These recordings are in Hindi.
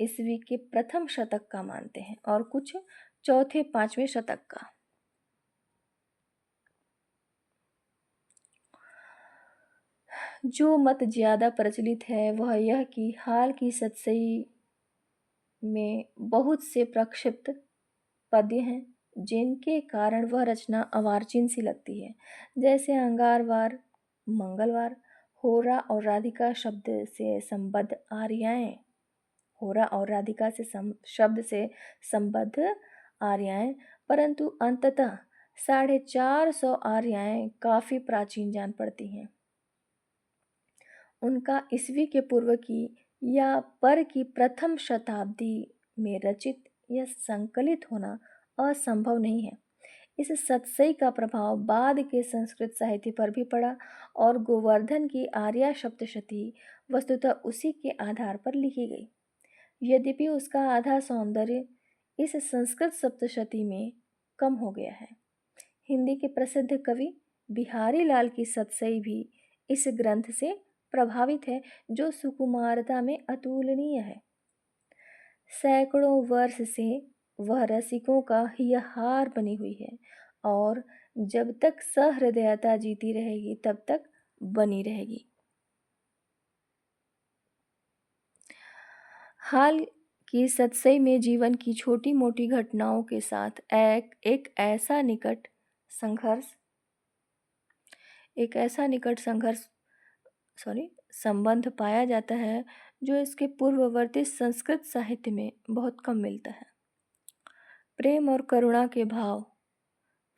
ईस्वी के प्रथम शतक का मानते हैं और कुछ चौथे पांचवें शतक का। जो मत ज्यादा प्रचलित है वह यह कि हाल की सतसई में बहुत से प्रक्षिप्त पद्य हैं जिनके कारण वह रचना अवार्चिन सी लगती है, जैसे अंगारवार, मंगलवार, होरा और राधिका शब्द से संबद्ध आर्याएं, होरा और राधिका से शब्द से संबद्ध आर्याएं, परंतु अंततः 450 आर्याएं काफी प्राचीन जान पड़ती हैं। उनका ईस्वी के पूर्व की या पर की प्रथम शताब्दी में रचित या संकलित होना असंभव नहीं है। इस सतसई का प्रभाव बाद के संस्कृत साहित्य पर भी पड़ा और गोवर्धन की आर्या सप्तशती वस्तुतः उसी के आधार पर लिखी गई। यद्यपि उसका आधा सौंदर्य इस संस्कृत सप्तशती में कम हो गया है। हिंदी के प्रसिद्ध कवि बिहारी लाल की सतसई भी इस ग्रंथ से प्रभावित है, जो सुकुमारता में अतुलनीय है। सैकड़ों वर्ष से वह रसिकों का यह हार बनी हुई है और जब तक सहृदयता जीती रहेगी तब तक बनी रहेगी। हाल की सतसई में जीवन की छोटी मोटी घटनाओं के साथ एक ऐसा निकट संघर्ष संबंध पाया जाता है जो इसके पूर्ववर्ती संस्कृत साहित्य में बहुत कम मिलता है। प्रेम और करुणा के भाव,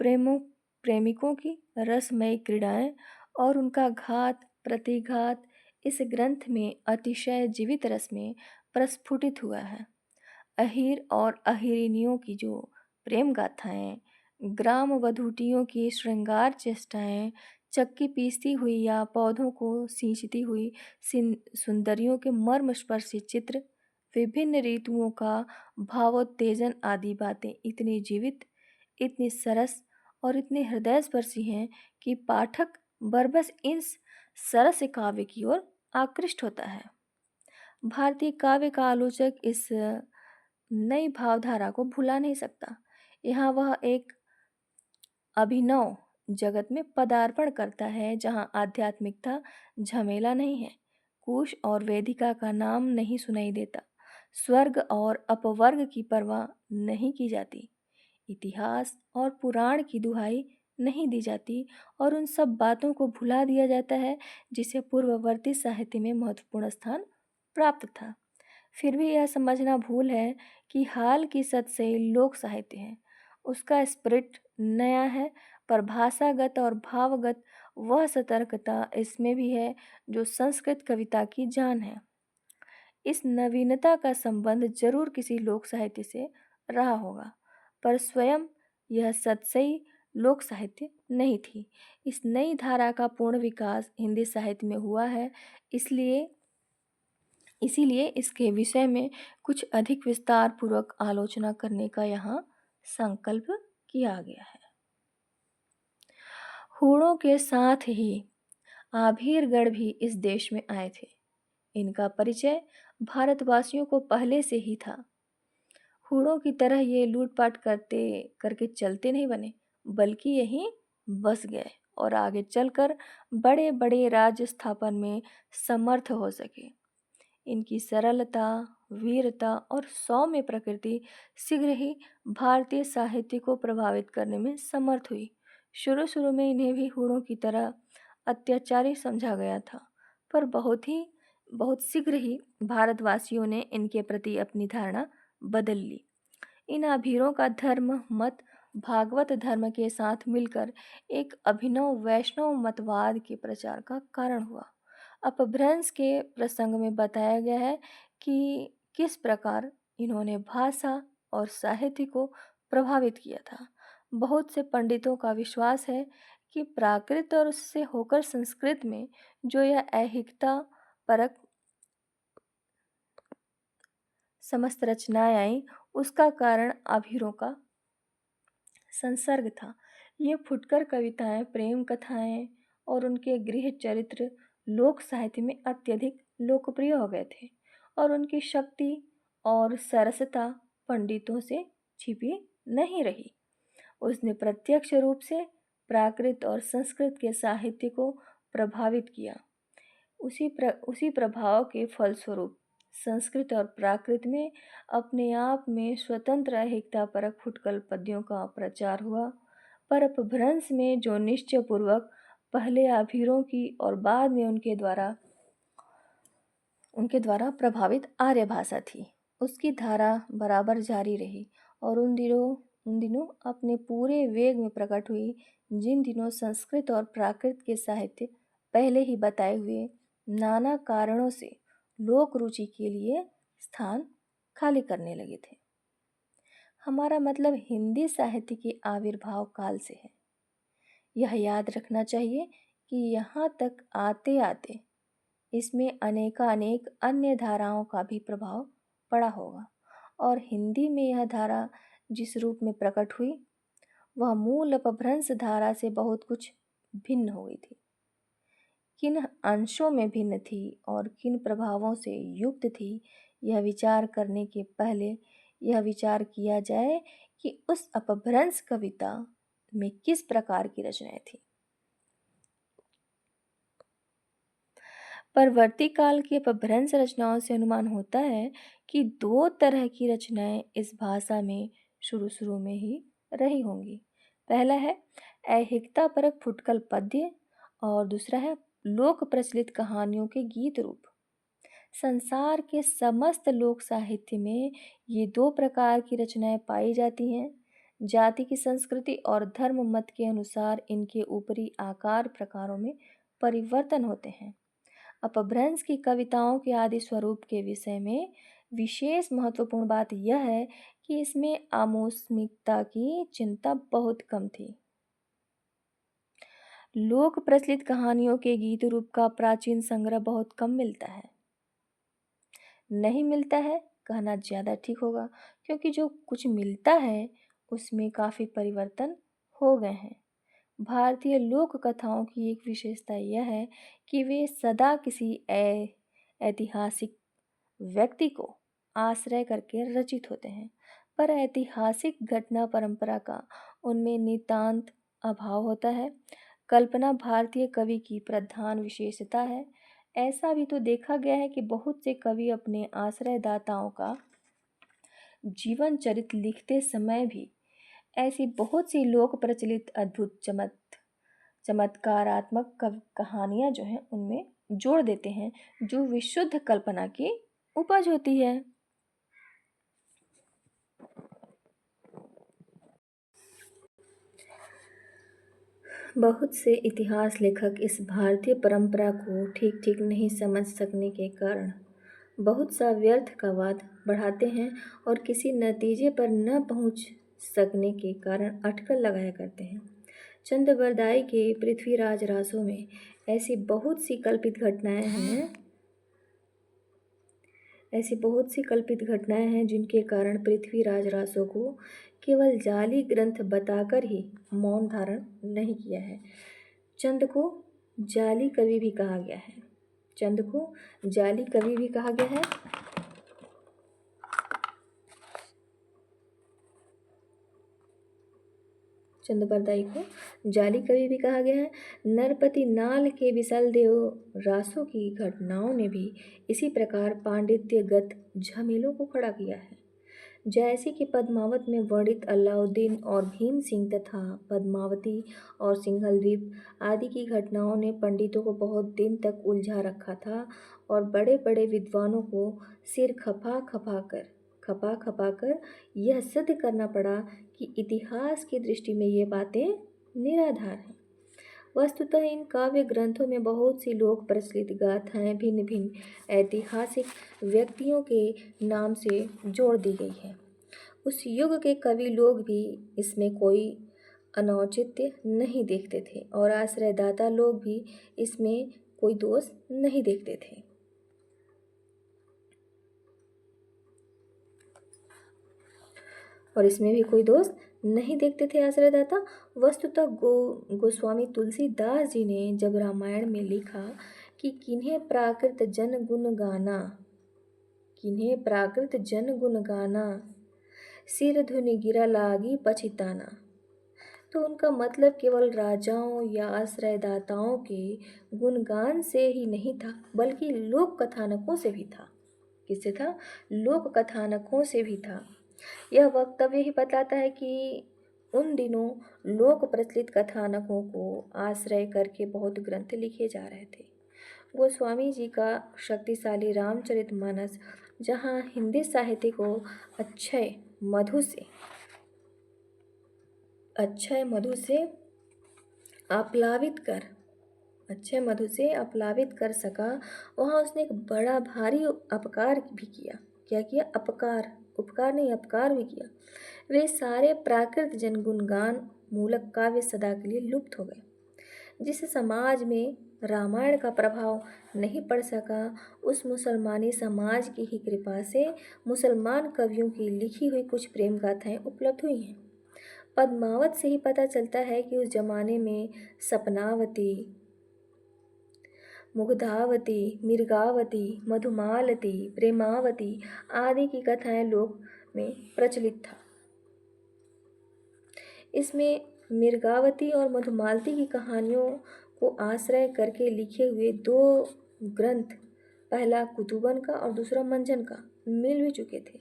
प्रेमिकों की रसमयी क्रीड़ाएं और उनका घात प्रतिघात इस ग्रंथ में अतिशय जीवित रस में प्रस्फुटित हुआ है। अहीर और अहिरिनियों की जो प्रेम गाथाएं, ग्राम वधूटियों की श्रृंगार चेष्टाएं, चक्की पीसती हुई या पौधों को सींचती हुई सुंदरियों के मर्मस्पर्शी चित्र, विभिन्न ऋतुओं का भावोत्तेजन आदि बातें इतनी जीवित, इतनी सरस और इतनी हृदयस्पर्शी हैं कि पाठक बरबस इन सरस काव्य की ओर आकृष्ट होता है। भारतीय काव्य का आलोचक इस नई भावधारा को भुला नहीं सकता। यहाँ वह एक अभिनव जगत में पदार्पण करता है जहाँ आध्यात्मिकता झमेला नहीं है, कुश और वेदिका का नाम नहीं सुनाई देता, स्वर्ग और अपवर्ग की परवाह नहीं की जाती, इतिहास और पुराण की दुहाई नहीं दी जाती और उन सब बातों को भुला दिया जाता है जिसे पूर्ववर्ती साहित्य में महत्वपूर्ण स्थान प्राप्त था। फिर भी यह समझना भूल है कि हाल की सतसई लोक साहित्य है। उसका स्पिरिट नया है, पर भाषागत और भावगत वह सतर्कता इसमें भी है जो संस्कृत कविता की जान है। इस नवीनता का संबंध जरूर किसी लोक साहित्य से रहा होगा, पर स्वयं यह सतसई लोक साहित्य नहीं थी। इस नई धारा का पूर्ण विकास हिंदी साहित्य में हुआ है, इसीलिए इसके विषय में कुछ अधिक विस्तार पूर्वक आलोचना करने का यहाँ संकल्प किया गया है। हूणों के साथ ही आभीरगढ़ भी इस देश में आए थे। इनका परिचय भारतवासियों को पहले से ही था। हूणों की तरह ये लूटपाट करके चलते नहीं बने, बल्कि यहीं बस गए और आगे चलकर बड़े बड़े राज्य स्थापन में समर्थ हो सके। इनकी सरलता, वीरता और सौम्य प्रकृति शीघ्र ही भारतीय साहित्य को प्रभावित करने में समर्थ हुई। शुरू शुरू में इन्हें भी हूणों की तरह अत्याचारी समझा गया था, पर बहुत शीघ्र ही भारतवासियों ने इनके प्रति अपनी धारणा बदल ली। इन आभीरों का धर्म मत भागवत धर्म के साथ मिलकर एक अभिनव वैष्णव मतवाद के प्रचार का कारण हुआ। अपभ्रंश के प्रसंग में बताया गया है कि किस प्रकार इन्होंने भाषा और साहित्य को प्रभावित किया था। बहुत से पंडितों का विश्वास है कि प्राकृत और उससे होकर संस्कृत में जो यह ऐहिकता परक समस्त रचनाएं आई, उसका कारण आभीरों का संसर्ग था। ये फुटकर कविताएं, प्रेम कथाएं और उनके गृह चरित्र लोक साहित्य में अत्यधिक लोकप्रिय हो गए थे और उनकी शक्ति और सरसता पंडितों से छिपी नहीं रही। उसने प्रत्यक्ष रूप से प्राकृत और संस्कृत के साहित्य को प्रभावित किया। उसी प्रभाव के फलस्वरूप संस्कृत और प्राकृत में अपने आप में स्वतंत्र एकतापरक फुटकल पद्यों का प्रचार हुआ। पर अपभ्रंश में जो निश्चयपूर्वक पहले आभीरों की और बाद में उनके द्वारा प्रभावित आर्य भाषा थी, उसकी धारा बराबर जारी रही और उन दिनों अपने पूरे वेग में प्रकट हुई। जिन दिनों संस्कृत और प्राकृत के साहित्य पहले ही बताए हुए नाना कारणों से लोक रुचि के लिए स्थान खाली करने लगे थे। हमारा मतलब हिंदी साहित्य के आविर्भाव काल से है। यह याद रखना चाहिए कि यहाँ तक आते आते इसमें अनेकानेक अन्य धाराओं का भी प्रभाव पड़ा होगा और हिंदी में यह धारा जिस रूप में प्रकट हुई वह मूल अपभ्रंश धारा से बहुत कुछ भिन्न हो गई थी। किन अंशों में भिन्न थी और किन प्रभावों से युक्त थी, यह विचार करने के पहले यह विचार किया जाए कि उस अपभ्रंश कविता में किस प्रकार की रचनाएं थी। परवर्ती काल की अपभ्रंश रचनाओं से अनुमान होता है कि दो तरह की रचनाएं इस भाषा में शुरू में ही रही होंगी। पहला है ऐहिकता परक फुटकल पद्य और दूसरा है लोक प्रचलित कहानियों के गीत रूप। संसार के समस्त लोक साहित्य में ये दो प्रकार की रचनाएं पाई जाती हैं। जाति की संस्कृति और धर्म मत के अनुसार इनके ऊपरी आकार प्रकारों में परिवर्तन होते हैं। अपभ्रंश की कविताओं के आदि स्वरूप के विषय में विशेष महत्वपूर्ण बात यह है कि इसमें आमूसमिकता की चिंता बहुत कम थी। लोक प्रचलित कहानियों के गीत रूप का प्राचीन संग्रह बहुत कम मिलता है। नहीं मिलता है कहना ज़्यादा ठीक होगा, क्योंकि जो कुछ मिलता है उसमें काफ़ी परिवर्तन हो गए हैं। भारतीय लोक कथाओं की एक विशेषता यह है कि वे सदा किसी ऐतिहासिक व्यक्ति को आश्रय करके रचित होते हैं, पर ऐतिहासिक घटना परंपरा का उनमें नितांत अभाव होता है। कल्पना भारतीय कवि की प्रधान विशेषता है। ऐसा भी तो देखा गया है कि बहुत से कवि अपने आश्रयदाताओं का जीवन चरित्र लिखते समय भी ऐसी बहुत सी लोक प्रचलित अद्भुत चमत्कारात्मक कहानियाँ जो हैं उनमें जोड़ देते हैं, जो विशुद्ध कल्पना की उपज होती है। बहुत से इतिहास लेखक इस भारतीय परंपरा को ठीक ठीक नहीं समझ सकने के कारण बहुत सा व्यर्थ का वाद बढ़ाते हैं और किसी नतीजे पर न पहुंच सकने के कारण अटकल लगाया करते हैं। चंद्रबरदाई के पृथ्वीराज रासों में ऐसी बहुत सी कल्पित घटनाएं हैं जिनके कारण पृथ्वीराज रासों को केवल जाली ग्रंथ बताकर ही मौन धारण नहीं किया है। चंद को जाली कवि भी कहा गया है। चंद्रबरदाई को जाली कवि भी कहा गया है। नरपति नाल के विशाल देव रासों की घटनाओं ने भी इसी प्रकार पांडित्यगत झमेलों को खड़ा किया है। जैसे कि पद्मावत में वर्णित अलाउद्दीन और भीम सिंह तथा पद्मावती और सिंघल द्वीप आदि की घटनाओं ने पंडितों को बहुत दिन तक उलझा रखा था और बड़े बड़े विद्वानों को सिर खपा खपा कर यह सिद्ध करना पड़ा कि इतिहास की दृष्टि में ये बातें निराधार हैं। वस्तुतः इन काव्य ग्रंथों में बहुत सी लोक प्रचलित गाथाएं भिन्न भिन्न ऐतिहासिक व्यक्तियों के नाम से जोड़ दी गई है। उस युग के कवि लोग भी इसमें कोई अनौचित्य नहीं देखते थे और आश्रयदाता लोग भी इसमें कोई दोष नहीं देखते थे। आश्रयदाता वस्तुतः गोस्वामी तुलसीदास जी ने जब रामायण में लिखा कि किन्हें प्राकृत जन गुण गाना, किन्हें प्राकृत जन गुण गाना, सिर धुनि गिरा लागी पछिताना। तो उनका मतलब केवल राजाओं या आश्रयदाताओं के गुणगान से ही नहीं था, बल्कि लोक कथानकों से भी था। किससे था? लोक कथानकों से भी था। यह वक्तव्य ही बताता है कि उन दिनों लोक प्रचलित कथानकों को आश्रय करके बहुत ग्रंथ लिखे जा रहे थे। गोस्वामी जी का शक्तिशाली रामचरितमानस, जहाँ हिंदी साहित्य को अक्षय मधु से आप्लावित कर सका, वहाँ उसने एक बड़ा भारी अपकार भी किया। क्या किया? उपकार नहीं, अपकार भी किया। वे सारे प्राकृत जनगुणगान मूलक काव्य सदा के लिए लुप्त हो गए। जिस समाज में रामायण का प्रभाव नहीं पड़ सका, उस मुसलमानी समाज की ही कृपा से मुसलमान कवियों की लिखी हुई कुछ प्रेम गाथाएं उपलब्ध हुई हैं। पद्मावत से ही पता चलता है कि उस जमाने में सपनावती, मुग्धावती, मिर्गावती, मधुमालती, प्रेमावती आदि की कथाएं लोक में प्रचलित था। इसमें मिर्गावती और मधुमालती की कहानियों को आश्रय करके लिखे हुए दो ग्रंथ, पहला कुतुबन का और दूसरा मंजन का, मिल भी चुके थे।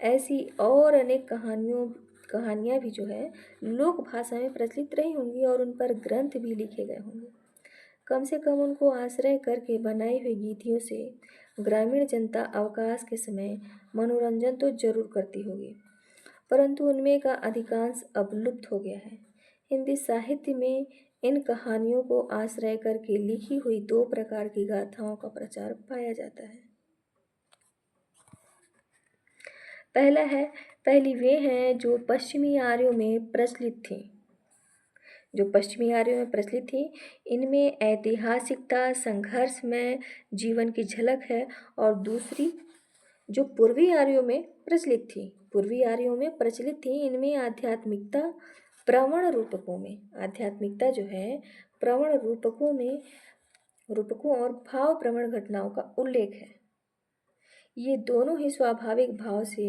ऐसी और अनेक कहानियाँ भी जो है लोक भाषा में प्रचलित रही होंगी और उन पर ग्रंथ भी लिखे गए होंगे। कम से कम उनको आश्रय करके बनाई हुई गीतियों से ग्रामीण जनता अवकाश के समय मनोरंजन तो जरूर करती होगी, परंतु उनमें का अधिकांश अब लुप्त हो गया है। हिंदी साहित्य में इन कहानियों को आश्रय करके लिखी हुई दो प्रकार की गाथाओं का प्रचार पाया जाता है। पहली वे हैं जो पश्चिमी आर्यों में प्रचलित थी। इनमें ऐतिहासिकता, संघर्ष में जीवन की झलक है। और दूसरी जो पूर्वी आर्यों में प्रचलित थी, इनमें आध्यात्मिकता जो है प्रवण रूपकों और भाव प्रवण घटनाओं का उल्लेख है। ये दोनों ही स्वाभाविक भाव से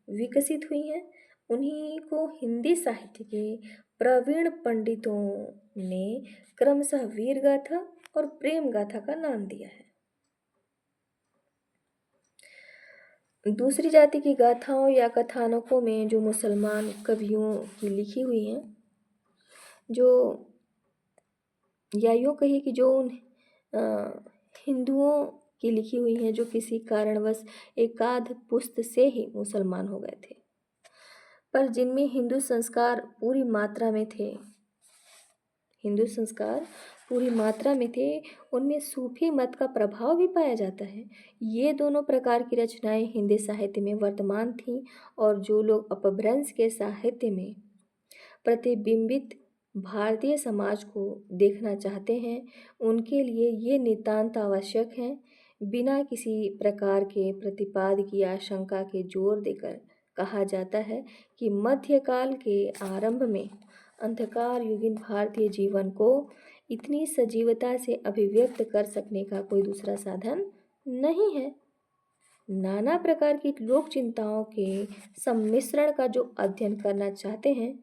विकसित हुई हैं। उन्हीं को हिंदी साहित्य के प्रवीण पंडितों ने क्रमशः वीर गाथा और प्रेम गाथा का नाम दिया है। दूसरी जाति की गाथाओं या कथानकों में जो मुसलमान कवियों की लिखी हुई हैं, या यूँ कहिए कि जो उन हिंदुओं की लिखी हुई हैं जो किसी कारणवश एकाध पुस्त से ही मुसलमान हो गए थे, पर जिनमें हिंदू संस्कार पूरी मात्रा में थे, उनमें सूफी मत का प्रभाव भी पाया जाता है। ये दोनों प्रकार की रचनाएं हिंदी साहित्य में वर्तमान थीं, और जो लोग अपभ्रंश के साहित्य में प्रतिबिंबित भारतीय समाज को देखना चाहते हैं, उनके लिए ये नितांत आवश्यक है। बिना किसी प्रकार के प्रतिपाद की आशंका के जोर देकर कहा जाता है कि मध्यकाल के आरंभ में अंधकार युगीन भारतीय जीवन को इतनी सजीवता से अभिव्यक्त कर सकने का कोई दूसरा साधन नहीं है। नाना प्रकार की लोक चिंताओं के सम्मिश्रण का जो अध्ययन करना चाहते हैं,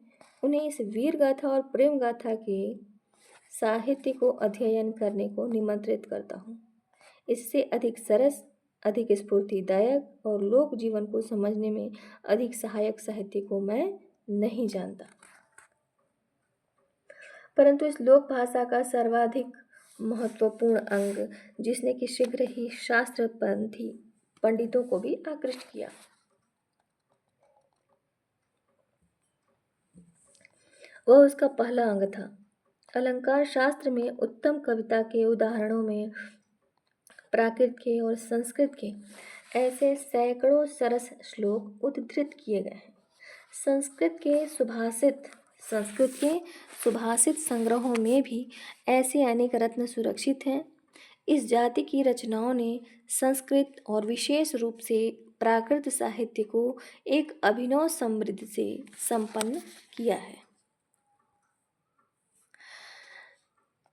उन्हें इस वीर गाथा और प्रेम गाथा के साहित्य को अध्ययन करने को निमंत्रित करता हूँ। इससे अधिक सरस, अधिक स्फूर्तिदायक और लोक जीवन को समझने में अधिक सहायक साहित्य को मैं नहीं जानता। परंतु इस लोक भाषा का सर्वाधिक महत्वपूर्ण अंग, जिसने कि शीघ्र ही शास्त्रपंथी पंडितों को भी आकृष्ट किया, वह उसका पहला अंग था। अलंकार शास्त्र में उत्तम कविता के उदाहरणों में प्राकृत के और संस्कृत के ऐसे सैकड़ों सरस श्लोक उद्धृत किए गए हैं। संस्कृत के सुभाषित संग्रहों में भी ऐसे अनेक रत्न सुरक्षित हैं। इस जाति की रचनाओं ने संस्कृत और विशेष रूप से प्राकृत साहित्य को एक अभिनव समृद्धि से संपन्न किया है।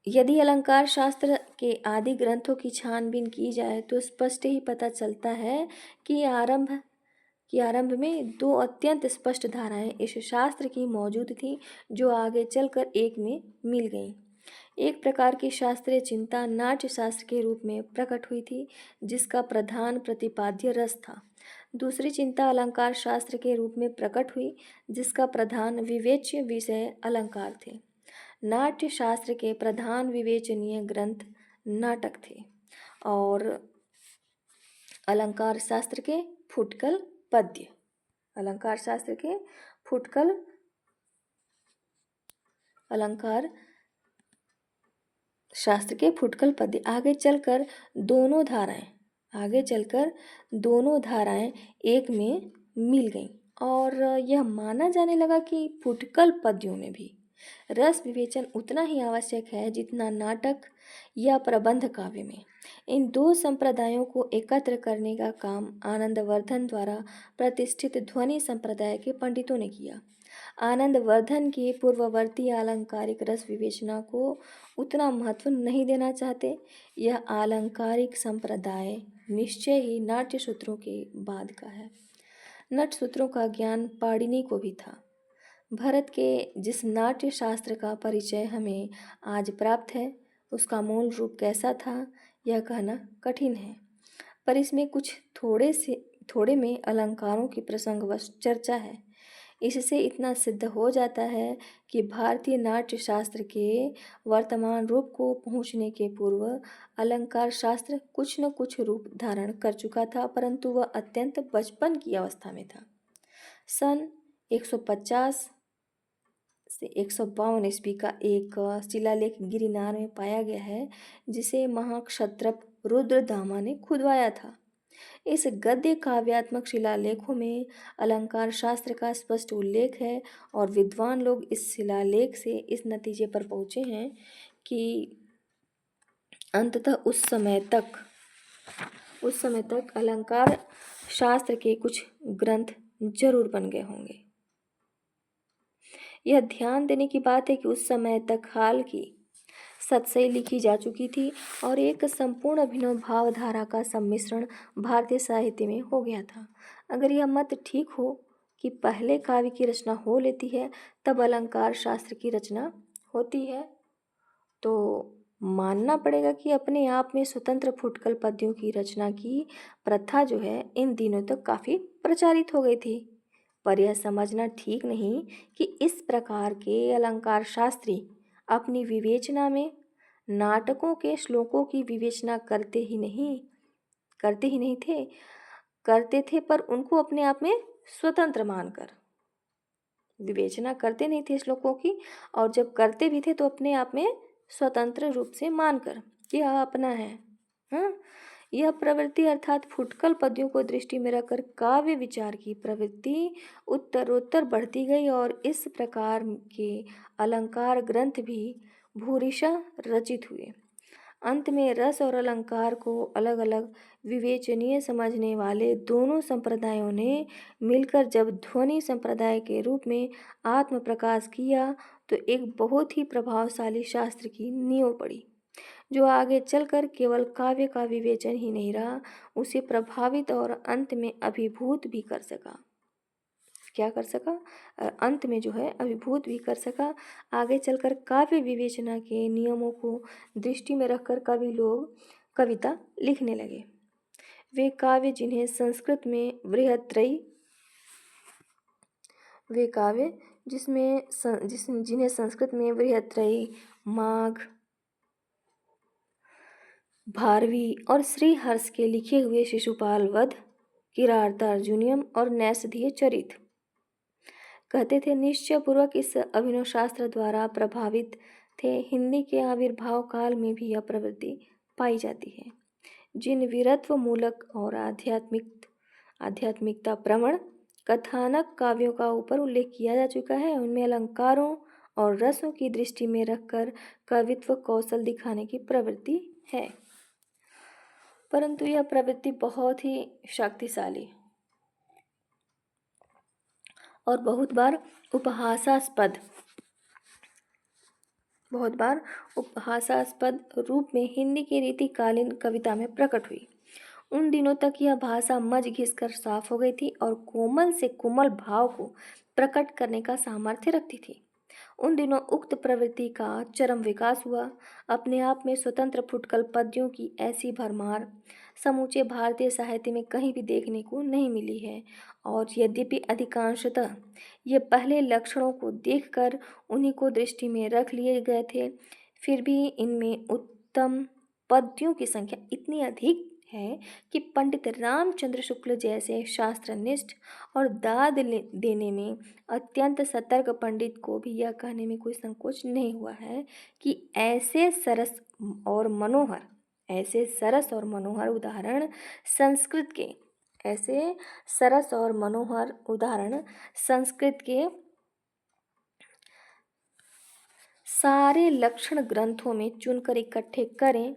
यदि अलंकार शास्त्र के आदि ग्रंथों की छानबीन की जाए तो स्पष्ट ही पता चलता है कि आरंभ में दो अत्यंत स्पष्ट धाराएं इस शास्त्र की मौजूद थीं, जो आगे चलकर एक में मिल गईं। एक प्रकार की शास्त्रीय चिंता नाट्य शास्त्र के रूप में प्रकट हुई थी, जिसका प्रधान प्रतिपाद्य रस था। दूसरी चिंता अलंकार शास्त्र के रूप में प्रकट हुई, जिसका प्रधान विवेच्य विषय अलंकार थे। नाट्य शास्त्र के प्रधान विवेचनीय ग्रंथ नाटक थे और अलंकार शास्त्र के फुटकल पद्य। अलंकार शास्त्र के फुटकल अलंकार शास्त्र के फुटकल पद्य। आगे चलकर दोनों धाराएं एक में मिल गईं और यह माना जाने लगा कि फुटकल पद्यों में भी रस विवेचन उतना ही आवश्यक है जितना नाटक या प्रबंध काव्य में। इन दो संप्रदायों को एकत्र करने का काम आनंदवर्धन द्वारा प्रतिष्ठित ध्वनि संप्रदाय के पंडितों ने किया। आनंदवर्धन के पूर्ववर्ती आलंकारिक रस विवेचना को उतना महत्व नहीं देना चाहते। यह आलंकारिक संप्रदाय निश्चय ही नाट्य सूत्रों के बाद का है। नट सूत्रों का ज्ञान पाणिनि को भी था। भरत के जिस नाट्य शास्त्र का परिचय हमें आज प्राप्त है, उसका मूल रूप कैसा था यह कहना कठिन है, पर इसमें कुछ थोड़े में अलंकारों की प्रसंगवश चर्चा है। इससे इतना सिद्ध हो जाता है कि भारतीय नाट्य शास्त्र के वर्तमान रूप को पहुँचने के पूर्व अलंकार शास्त्र कुछ न कुछ रूप धारण कर चुका था, परंतु वह अत्यंत बचपन की अवस्था में था। सन 150 से 152 ईस्वी का एक शिलालेख गिरिनार में पाया गया है, जिसे महाक्षत्रप रुद्रदामा ने खुदवाया था। इस गद्य काव्यात्मक शिलालेखों में अलंकार शास्त्र का स्पष्ट उल्लेख है और विद्वान लोग इस शिलालेख से इस नतीजे पर पहुँचे हैं कि अंततः उस समय तक अलंकार शास्त्र के कुछ ग्रंथ जरूर बन गए होंगे। यह ध्यान देने की बात है कि उस समय तक हाल की सतसई लिखी जा चुकी थी और एक संपूर्ण अभिनव भावधारा का सम्मिश्रण भारतीय साहित्य में हो गया था। अगर यह मत ठीक हो कि पहले काव्य की रचना हो लेती है तब अलंकार शास्त्र की रचना होती है, तो मानना पड़ेगा कि अपने आप में स्वतंत्र फुटकल पद्यों की रचना की प्रथा जो है इन दिनों तक काफ़ी प्रचारित हो गई थी। पर यह समझना ठीक नहीं कि इस प्रकार के अलंकार शास्त्री अपनी विवेचना में नाटकों के श्लोकों की विवेचना करते ही नहीं थे, करते थे, पर उनको अपने आप में स्वतंत्र मानकर विवेचना करते नहीं थे श्लोकों की, और जब करते भी थे तो अपने आप में स्वतंत्र रूप से मानकर कि यह अपना है। हाँ, यह प्रवृत्ति अर्थात फुटकल पद्यों को दृष्टि में रखकर काव्य विचार की प्रवृत्ति उत्तरोत्तर बढ़ती गई और इस प्रकार के अलंकार ग्रंथ भी भूरिशः रचित हुए। अंत में रस और अलंकार को अलग अलग विवेचनीय समझने वाले दोनों संप्रदायों ने मिलकर जब ध्वनि संप्रदाय के रूप में आत्म प्रकाश किया तो एक बहुत ही प्रभावशाली शास्त्र की नींव पड़ी, जो आगे चलकर केवल काव्य का विवेचन ही नहीं रहा, उसे प्रभावित और अंत में अभिभूत भी कर सका। क्या कर सका? अंत में जो है अभिभूत भी कर सका। आगे चलकर काव्य विवेचना के नियमों को दृष्टि में रखकर कविता लिखने लगे। वे काव्य जिन्हें संस्कृत में बृहत्त्रयी, माघ, भारवी और श्रीहर्ष के लिखे हुए शिशुपाल वध, किरातार्जुनीयम और नैषधीय चरित कहते थे, निश्चयपूर्वक इस अभिनव शास्त्र द्वारा प्रभावित थे। हिंदी के आविर्भाव काल में भी यह प्रवृत्ति पाई जाती है। जिन वीरत्व मूलक और आध्यात्मिकता प्रवण कथानक काव्यों का ऊपर उल्लेख किया जा चुका है, उनमें अलंकारों और रसों की दृष्टि में रखकर कवित्व कौशल दिखाने की प्रवृत्ति है, परंतु यह प्रवृत्ति बहुत ही शक्तिशाली और बहुत बार उपहासास्पद बहुत बार उपहासास्पद रूप में हिंदी की रीतिकालीन कविता में प्रकट हुई। उन दिनों तक यह भाषा मज घिसकर साफ हो गई थी और कोमल से कोमल भाव को प्रकट करने का सामर्थ्य रखती थी। उन दिनों उक्त प्रवृत्ति का चरम विकास हुआ। अपने आप में स्वतंत्र फुटकल पद्यों की ऐसी भरमार समूचे भारतीय साहित्य में कहीं भी देखने को नहीं मिली है, और यद्यपि अधिकांशतः ये पहले लक्षणों को देखकर उन्हीं को दृष्टि में रख लिए गए थे, फिर भी इनमें उत्तम पद्यों की संख्या इतनी अधिक है कि पंडित रामचंद्र शुक्ल जैसे शास्त्रनिष्ठ और देने में अत्यंत सतर्क पंडित को भी यह कहने में कोई संकोच नहीं हुआ है कि ऐसे सरस और मनोहर उदाहरण संस्कृत के सारे लक्षण ग्रंथों में चुनकर इकट्ठे करें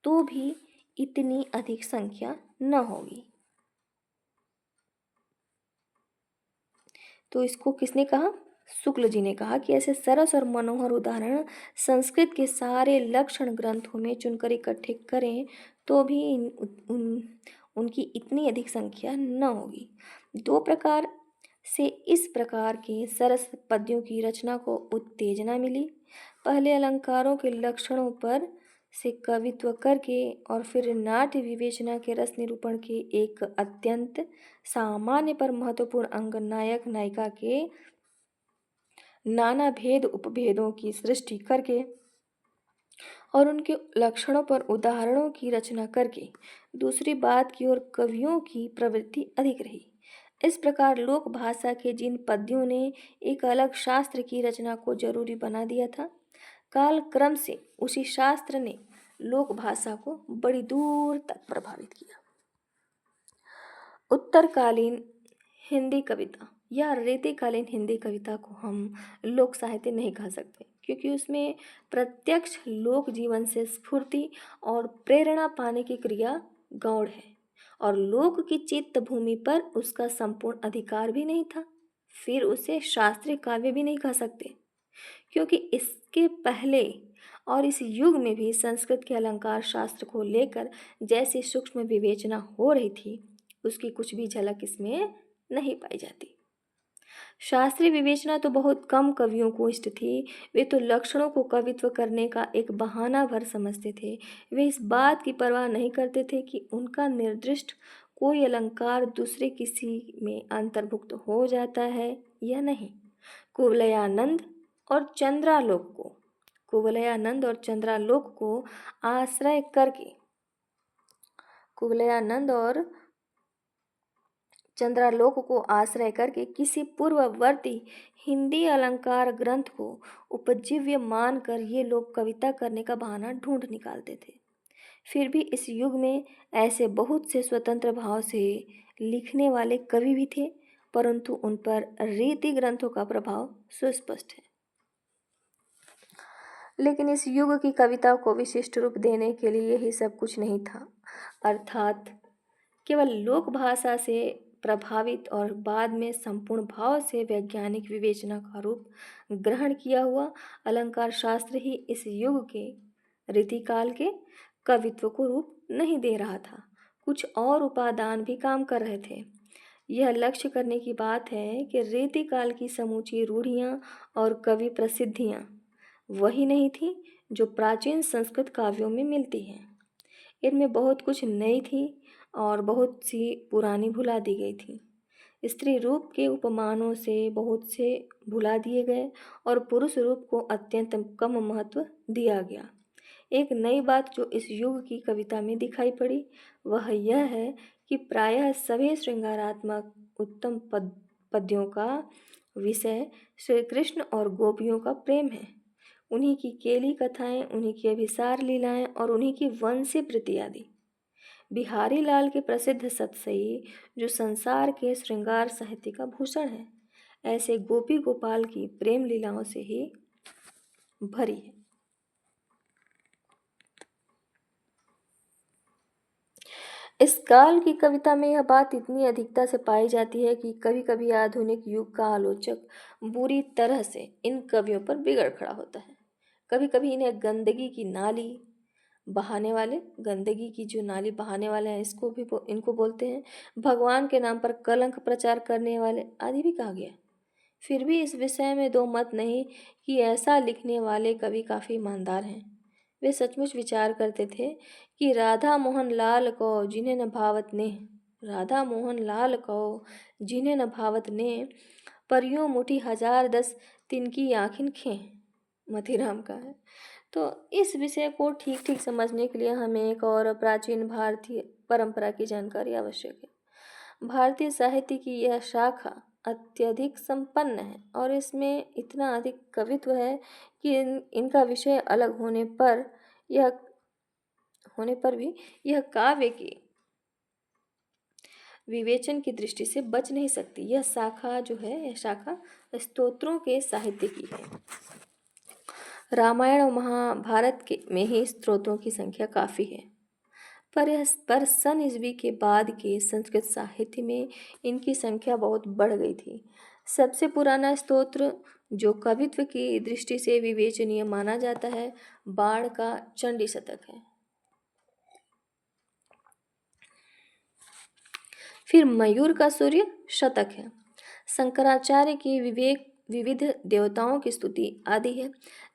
तो भी इतनी अधिक संख्या न होगी। तो इसको किसने कहा? शुक्ल जी ने कहा कि ऐसे सरस और मनोहर उदाहरण संस्कृत के सारे लक्षण ग्रंथों में चुनकर इकट्ठे करें तो भी उनकी इतनी अधिक संख्या न होगी। दो प्रकार से इस प्रकार के सरस पद्यों की रचना को उत्तेजना मिली। पहले अलंकारों के लक्षणों पर से कवित्व करके और फिर नाट्य विवेचना के रस निरूपण के एक अत्यंत सामान्य पर महत्वपूर्ण अंग नायक नायिका के नाना भेद उपभेदों की सृष्टि करके और उनके लक्षणों पर उदाहरणों की रचना करके दूसरी बात की ओर कवियों की प्रवृत्ति अधिक रही। इस प्रकार लोक भाषा के जिन पद्यों ने एक अलग शास्त्र की रचना को जरूरी बना दिया था, काल क्रम से उसी शास्त्र ने लोक भाषा को बड़ी दूर तक प्रभावित किया। उत्तरकालीन हिंदी कविता या रीतिकालीन हिंदी कविता को हम लोक साहित्य नहीं कह सकते, क्योंकि उसमें प्रत्यक्ष लोक जीवन से स्फूर्ति और प्रेरणा पाने की क्रिया गौण है, और लोक की चित्त भूमि पर उसका संपूर्ण अधिकार भी नहीं था। फिर उसे शास्त्रीय काव्य भी नहीं कह सकते, क्योंकि इसके पहले और इस युग में भी संस्कृत के अलंकार शास्त्र को लेकर जैसी सूक्ष्म विवेचना हो रही थी, उसकी कुछ भी झलक इसमें नहीं पाई जाती। शास्त्रीय विवेचना तो बहुत कम कवियों को इष्ट थी। वे तो लक्षणों को कवित्व करने का एक बहाना भर समझते थे। वे इस बात की परवाह नहीं करते थे कि उनका निर्दिष्ट कोई अलंकार दूसरे किसी में अंतर्भुक्त हो जाता है या नहीं। कुवलयानंद और चंद्रालोक को आश्रय करके किसी पूर्ववर्ती हिंदी अलंकार ग्रंथ को उपजीव्य मानकर ये लोग कविता करने का बहाना ढूंढ निकालते थे। फिर भी इस युग में ऐसे बहुत से स्वतंत्र भाव से लिखने वाले कवि भी थे, परंतु उन पर रीति ग्रंथों का प्रभाव सुस्पष्ट है। लेकिन इस युग की कविता को विशिष्ट रूप देने के लिए ही सब कुछ नहीं था, अर्थात केवल लोक भाषा से प्रभावित और बाद में संपूर्ण भाव से वैज्ञानिक विवेचना का रूप ग्रहण किया हुआ अलंकार शास्त्र ही इस युग के रीतिकाल के कवित्व को रूप नहीं दे रहा था। कुछ और उपादान भी काम कर रहे थे। यह लक्ष्य करने की बात है कि रीतिकाल की समूची रूढ़ियाँ और कवि प्रसिद्धियाँ वही नहीं थी जो प्राचीन संस्कृत काव्यों में मिलती हैं। इनमें बहुत कुछ नई थी और बहुत सी पुरानी भुला दी गई थी। स्त्री रूप के उपमानों से बहुत से भुला दिए गए और पुरुष रूप को अत्यंत कम महत्व दिया गया। एक नई बात जो इस युग की कविता में दिखाई पड़ी वह यह है कि प्रायः सभी श्रृंगारात्मक उत्तम पद्यों का विषय श्री कृष्ण और गोपियों का प्रेम है। उन्हीं की केली कथाएं, उन्हीं की अभिसार लीलाएं और उन्हीं की वंशी प्रीति आदि। बिहारी लाल के प्रसिद्ध सतसई जो संसार के श्रृंगार साहित्य का भूषण है, ऐसे गोपी गोपाल की प्रेम लीलाओं से ही भरी है। इस काल की कविता में यह बात इतनी अधिकता से पाई जाती है कि कभी कभी आधुनिक युग का आलोचक बुरी तरह से इन कवियों पर बिगड़ खड़ा होता है। कभी कभी इन्हें गंदगी की नाली बहाने वाले, गंदगी की जो नाली बहाने वाले हैं इसको भी इनको बोलते हैं। भगवान के नाम पर कलंक प्रचार करने वाले आदि भी कहा गया है। फिर भी इस विषय में दो मत नहीं कि ऐसा लिखने वाले कवि काफ़ी ईमानदार हैं। वे सचमुच विचार करते थे कि राधा मोहन लाल को जिन्हें न भावत ने, राधा मोहन लाल को जिन्हें न भावत ने, परियों मुठी हजार दस तिनकी आँखिन खे, मतीराम का है। तो इस विषय को ठीक ठीक समझने के लिए हमें एक और प्राचीन भारतीय परंपरा की जानकारी आवश्यक है। भारतीय साहित्य की यह शाखा अत्यधिक संपन्न है और इसमें इतना अधिक कवित्व है कि इनका विषय अलग होने पर भी यह काव्य की विवेचन की दृष्टि से बच नहीं सकती। यह शाखा स्तोत्रों के साहित्य की है। रामायण और महाभारत में ही स्तोत्रों की संख्या काफ़ी है, पर सन ईस्वी के बाद के संस्कृत साहित्य में इनकी संख्या बहुत बढ़ गई थी। सबसे पुराना स्तोत्र जो कवित्व की दृष्टि से विवेचनीय माना जाता है बाण का चंडी शतक है। फिर मयूर का सूर्य शतक है। शंकराचार्य की विविध देवताओं की स्तुति आदि है।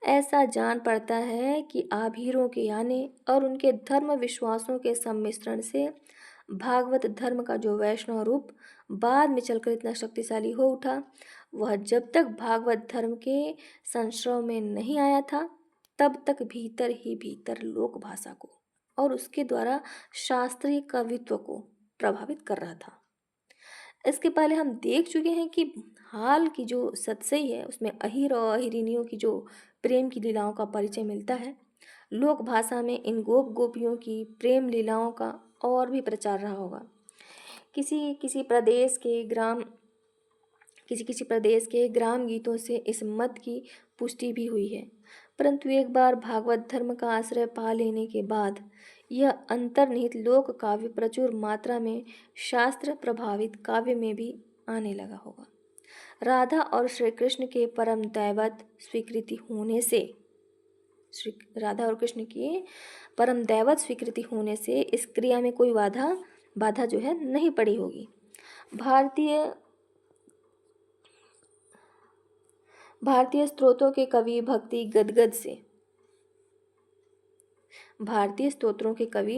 ऐसा जान पड़ता है कि आभीरों के आने और उनके धर्म विश्वासों के सम्मिश्रण से भागवत धर्म का जो वैष्णव रूप बाद में चलकर इतना शक्तिशाली हो उठा, वह जब तक भागवत धर्म के संश्रव में नहीं आया था तब तक भीतर ही भीतर लोक भाषा को और उसके द्वारा शास्त्रीय कवित्व को प्रभावित कर रहा था। इसके पहले हम देख चुके हैं कि हाल की जो सतसई है उसमें अहिर और अहिरिनियों की जो प्रेम की लीलाओं का परिचय मिलता है। लोक भाषा में इन गोपियों की प्रेम लीलाओं का और भी प्रचार रहा होगा। किसी किसी प्रदेश के ग्राम गीतों से इस मत की पुष्टि भी हुई है, परंतु एक बार भागवत धर्म का आश्रय पा लेने के बाद यह अंतर्निहित लोक काव्य प्रचुर मात्रा में शास्त्र प्रभावित काव्य में भी आने लगा होगा। राधा और श्री कृष्ण के परम दैवत स्वीकृति होने से इस क्रिया में कोई बाधा जो है नहीं पड़ी होगी। भारतीय स्तोत्रों के कवि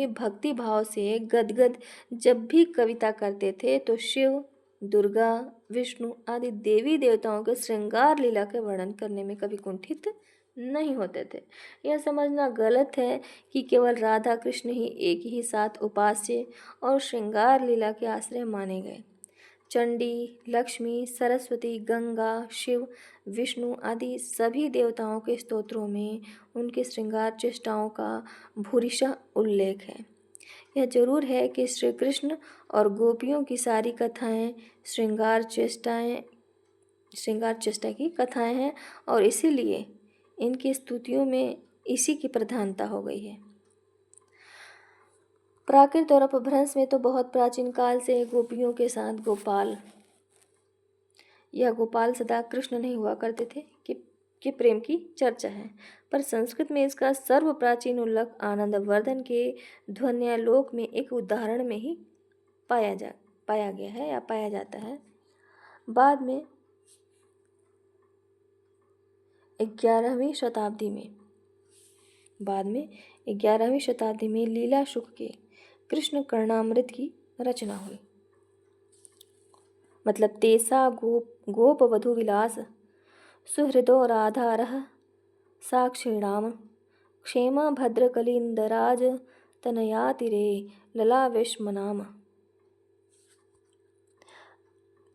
भक्ति भाव से गदगद जब भी कविता करते थे तो शिव, दुर्गा, विष्णु आदि देवी देवताओं के श्रृंगार लीला के वर्णन करने में कभी कुंठित नहीं होते थे। यह समझना गलत है कि केवल राधा कृष्ण ही एक ही साथ उपास्य और श्रृंगार लीला के आश्रय माने गए। चंडी, लक्ष्मी, सरस्वती, गंगा, शिव, विष्णु आदि सभी देवताओं के स्तोत्रों में उनके श्रृंगार चेष्टाओं का भूरिशः उल्लेख है। यह जरूर है कि श्री कृष्ण और गोपियों की सारी कथाएं श्रृंगार चेष्टा की कथाएं हैं और इसीलिए इनकी स्तुतियों में इसी की प्रधानता हो गई है। प्राकृत और अपभ्रंश में तो बहुत प्राचीन काल से गोपियों के साथ गोपाल सदा कृष्ण नहीं हुआ करते थे कि प्रेम की चर्चा है, पर संस्कृत में इसका सर्व प्राचीन उल्लेख आनंदवर्धन के ध्वन्यालोक में एक उदाहरण में ही पाया गया है या पाया जाता है। बाद में 11वीं शताब्दी में लीला शुक के कृष्ण कर्णामृत की रचना हुई। मतलब तेसा गोप वधु विलास सुहृदो राधारः साक्षिणाम क्षेम भद्रकलिंदराज तनयातिरे लला विष्मनाम।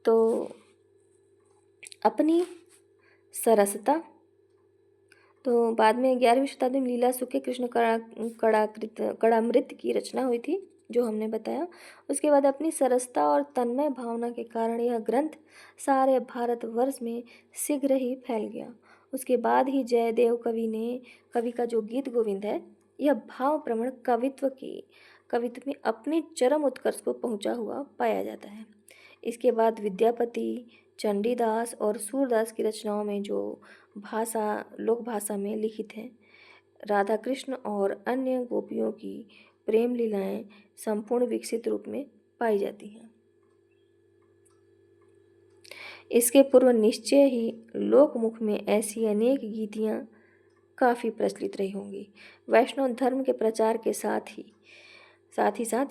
तो अपनी सरसता, तो बाद में 11वीं शताब्दी में लीला शुक के कृष्ण कड़ामृत की रचना हुई थी जो हमने बताया। उसके बाद अपनी सरसता और तन्मय भावना के कारण यह ग्रंथ सारे भारतवर्ष में शीघ्र ही फैल गया। उसके बाद ही जयदेव कवि का जो गीत गोविंद है यह भाव प्रवण कवित्व में अपने चरम उत्कर्ष को पहुंचा हुआ पाया जाता है। इसके बाद विद्यापति, चंडीदास और सूरदास की रचनाओं में जो भाषा लोक भाषा में लिखित है, राधा कृष्ण और अन्य गोपियों की प्रेम लीलाएं संपूर्ण विकसित रूप में पाई जाती हैं। इसके पूर्व निश्चय ही लोकमुख में ऐसी अनेक गीतियाँ काफ़ी प्रचलित रही होंगी। वैष्णव धर्म के प्रचार के साथ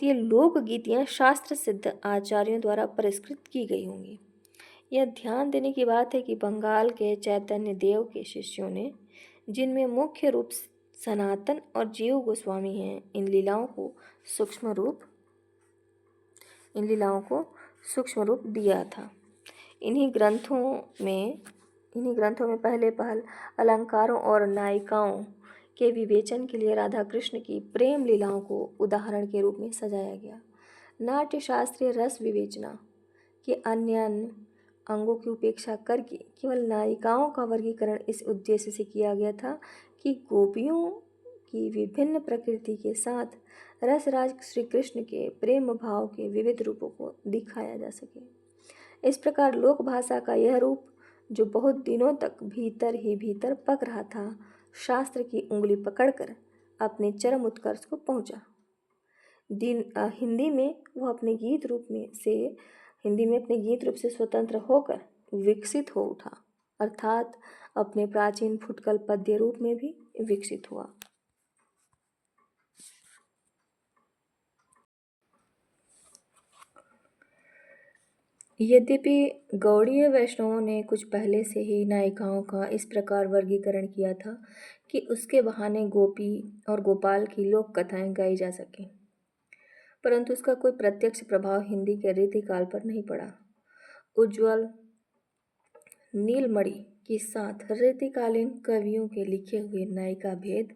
ये लोक गीतियाँ शास्त्र सिद्ध आचार्यों द्वारा परिष्कृत की गई होंगी। यह ध्यान देने की बात है कि बंगाल के चैतन्य देव के शिष्यों ने, जिनमें मुख्य रूप सनातन और जीव गोस्वामी हैं, इन लीलाओं को सूक्ष्म रूप दिया था। इन्हीं ग्रंथों में पहले अलंकारों और नायिकाओं के विवेचन के लिए राधा कृष्ण की प्रेम लीलाओं को उदाहरण के रूप में सजाया गया। नाट्य शास्त्रीय रस विवेचना के अन्य अंगों की उपेक्षा करके केवल नायिकाओं का वर्गीकरण इस उद्देश्य से किया गया था कि गोपियों की विभिन्न प्रकृति के साथ रसराज श्री कृष्ण के प्रेम भाव के विविध रूपों को दिखाया जा सके। इस प्रकार लोक भाषा का यह रूप, जो बहुत दिनों तक भीतर ही भीतर पक रहा था, शास्त्र की उंगली पकड़कर अपने चरम उत्कर्ष को पहुंचा। हिंदी में अपने गीत रूप से स्वतंत्र होकर विकसित हो उठा, अर्थात अपने प्राचीन फुटकल पद्य रूप में भी विकसित हुआ। यद्यपि गौड़ीय वैष्णवों ने कुछ पहले से ही नायिकाओं का इस प्रकार वर्गीकरण किया था कि उसके बहाने गोपी और गोपाल की लोक कथाएं गाई जा सकें, परंतु उसका कोई प्रत्यक्ष प्रभाव हिंदी के रीतिकाल पर नहीं पड़ा। उज्ज्वल नीलमणि के साथ रीतिकालीन कवियों के लिखे हुए नायिका भेद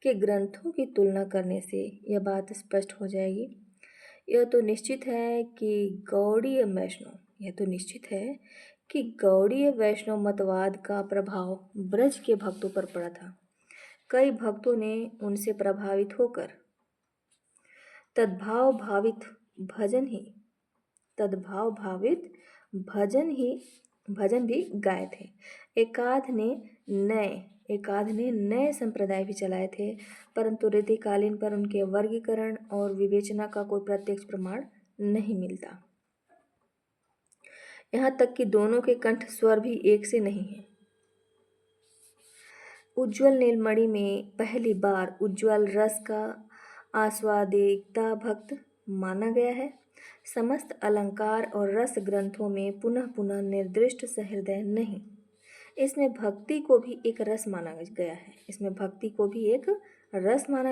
के ग्रंथों की तुलना करने से यह बात स्पष्ट हो जाएगी। यह तो निश्चित है कि गौड़ीय वैष्णव मतवाद का प्रभाव ब्रज के भक्तों पर पड़ा था। कई भक्तों ने उनसे प्रभावित होकर तद्भाव भावित भजन भी गाए थे। एकाध ने नए संप्रदाय भी चलाए थे, परंतु रीतिकालीन पर उनके वर्गीकरण और विवेचना का कोई प्रत्यक्ष प्रमाण नहीं मिलता। यहाँ तक कि दोनों के कंठ स्वर भी एक से नहीं हैं। उज्ज्वल नीलमणि में पहली बार उज्ज्वल रस का आस्वादिकता भक्त माना गया है। समस्त अलंकार और रस ग्रंथों में पुनः निर्दिष्ट सहृदय नहीं, इसमें भक्ति को भी एक रस माना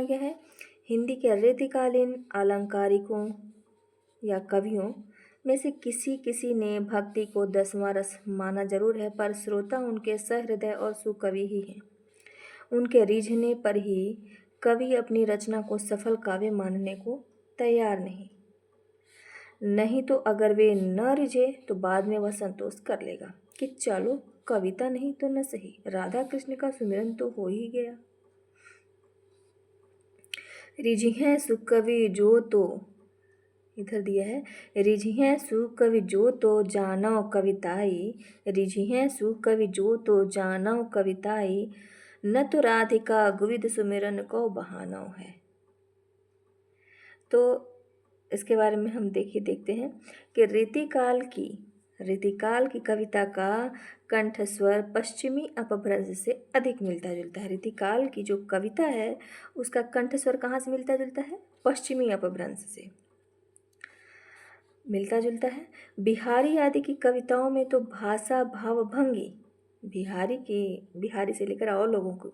गया है। हिंदी के रीतिकालीन अलंकारिकों या कवियों में से किसी ने भक्ति को 10वां रस माना जरूर है, पर श्रोता उनके सहृदय और सुकवि ही हैं। उनके रिझने पर ही कवि अपनी रचना को सफल काव्य मानने को तैयार नहीं तो अगर वे न रिझे तो बाद में वह संतोष कर लेगा कि चलो कविता नहीं तो न सही, राधा कृष्ण का सुमिरन तो हो ही गया। रिझिहें सुकवि जो तो, इधर दिया है, रिझिहें सुकवि जो तो जानव कविताई, रिझिहें सुकवि जो तो जानव कविताई, न तो राधिका गुविद सुमिरन को बहानव है। तो इसके बारे में हम देखते हैं कि रीतिकाल की कविता का कंठस्वर पश्चिमी अपभ्रंश से अधिक मिलता जुलता है। रीतिकाल की जो कविता है उसका कंठस्वर कहाँ से मिलता जुलता है? पश्चिमी अपभ्रंश से मिलता जुलता है। बिहारी आदि की कविताओं में तो भाषा भाव भंगी, बिहारी से लेकर और लोगों को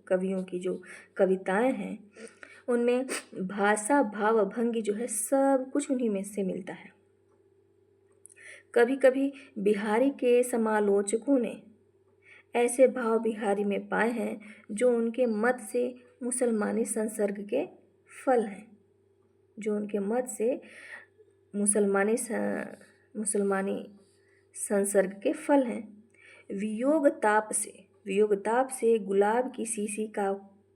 कवियों की जो कविताएं हैं उनमें भाषा भाव भंगी जो है सब कुछ उन्हीं में से मिलता है। कभी कभी बिहारी के समालोचकों ने ऐसे भाव बिहारी में पाए हैं जो उनके मत से मुसलमानी संसर्ग के फल हैं, वियोग ताप से गुलाब की शीशी का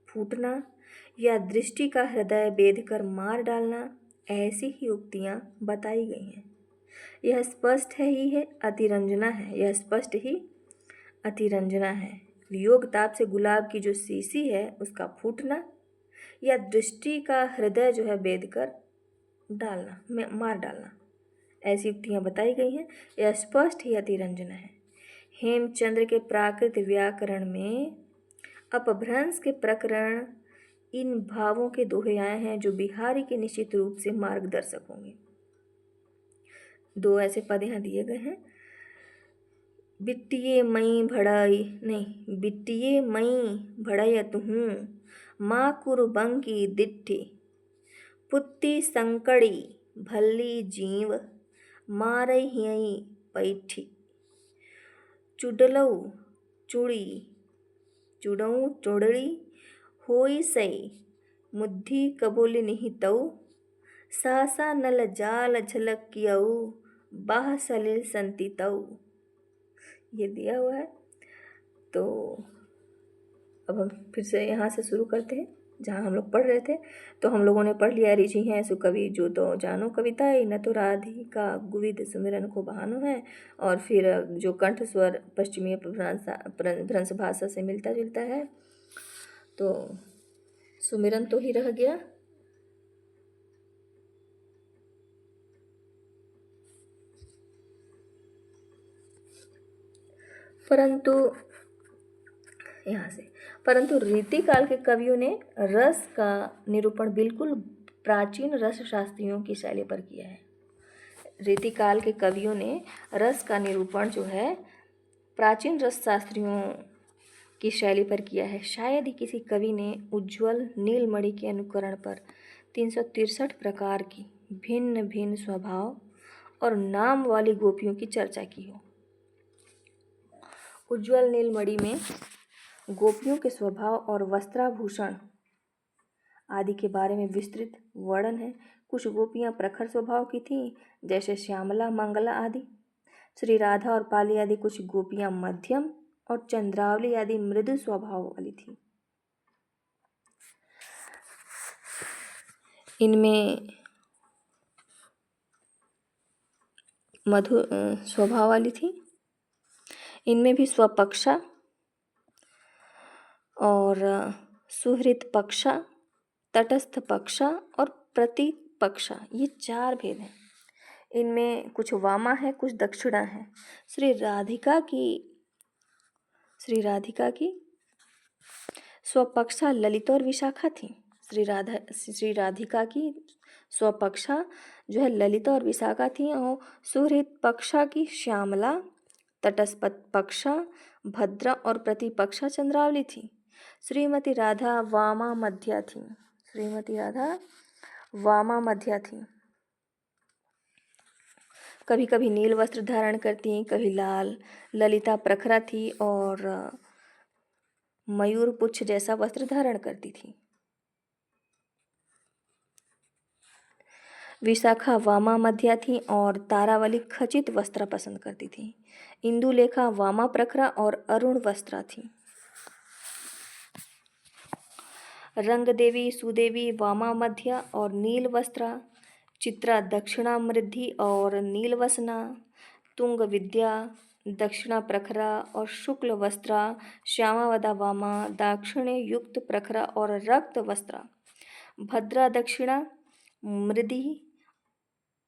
फूटना या दृष्टि का हृदय बेध कर मार डालना, ऐसी ही उक्तियाँ बताई गई हैं। यह स्पष्ट है ही है अतिरंजना है, यह स्पष्ट ही अतिरंजना है। वियोग ताप से गुलाब की जो शीशी है उसका फूटना, या दृष्टि का हृदय जो है बेद कर डालना, मार डालना, ऐसी युक्तियाँ बताई गई हैं। यह स्पष्ट ही अतिरंजना है। हेमचंद्र के प्राकृत व्याकरण में अपभ्रंश के प्रकरण इन भावों के दोहे आए हैं जो बिहारी के निश्चित रूप से मार्गदर्शक होंगे। दो ऐसे पद यहाँ दिए गए हैं। बिट्टिये मई भड़ाई नहीं, बिट्टिये मई भड़यत हूँ, माँ कुरबंकी दिट्ठी, पुत्ती संकड़ी भल्ली जीव, मारई हियई पैठी, चुडलऊ चुड़ी चुड़ऊ चुड़ड़ी, होई सई मुद्धी कबोल निहितऊ, सासा नल जाल झलक कियऊ, बाह सलिल संतितऊ। ये दिया हुआ है। तो अब हम फिर से यहाँ से शुरू करते हैं जहाँ हम लोग पढ़ रहे थे। तो हम लोगों ने पढ़ लिया ऋषि हैं सुकवि जो तो जानो कविताएं, न तो राधिका गुविद सुमिरन को बहानो है। और फिर जो कंठ स्वर पश्चिमी भ्रंश भाषा से मिलता जुलता है। तो सुमिरन तो ही रह गया। परंतु रीतिकाल के कवियों ने रस का निरूपण बिल्कुल प्राचीन रस शास्त्रियों की शैली पर किया है। रीतिकाल के कवियों ने रस का निरूपण जो है प्राचीन रस शास्त्रियों की शैली पर किया है। शायद ही किसी कवि ने उज्ज्वल नीलमणि के अनुकरण पर 363 प्रकार की भिन्न भिन्न स्वभाव और नाम वाली गोपियों की चर्चा की हो। उज्ज्वल नीलमणि में गोपियों के स्वभाव और वस्त्राभूषण आदि के बारे में विस्तृत वर्णन है। कुछ गोपियाँ प्रखर स्वभाव की थीं, जैसे श्यामला, मंगला आदि। श्री राधा और पाली आदि कुछ गोपियाँ मध्यम और चंद्रावली आदि मृदु स्वभाव वाली थीं। इनमें मधुर स्वभाव वाली थी। इनमें भी स्वपक्षा और सुहृद पक्षा, तटस्थ पक्षा और प्रतिपक्षा, ये 4 भेद हैं। इनमें कुछ वामा है, कुछ दक्षिणा है। श्री राधिका की स्वपक्षा ललिता और विशाखा थी। श्री राधिका की स्वपक्षा जो है ललिता और विशाखा थी। और सुहृद पक्षा की श्यामला, तटस्थ पक्षा भद्रा और प्रतिपक्षा चंद्रावली थी। श्रीमती राधा वामा मध्या थी। कभी कभी नील वस्त्र धारण करती, कभी लाल। ललिता प्रखरा थी और मयूर पुच्छ जैसा वस्त्र धारण करती थी। विशाखा वामा मध्या थी और तारावली खचित वस्त्र पसंद करती थी। इंदुलेखा वामा प्रखरा और अरुण वस्त्रा थी। रंग देवी सुदेवी वामा मध्या और नील वस्त्रा। चित्रा दक्षिणा मृद्धि और नील वसना। तुंग विद्या दक्षिणा प्रखरा और शुक्ल वस्त्रा। श्यामावदा वामा दाक्षिण्य युक्त प्रखरा और रक्त वस्त्रा। भद्रा दक्षिणा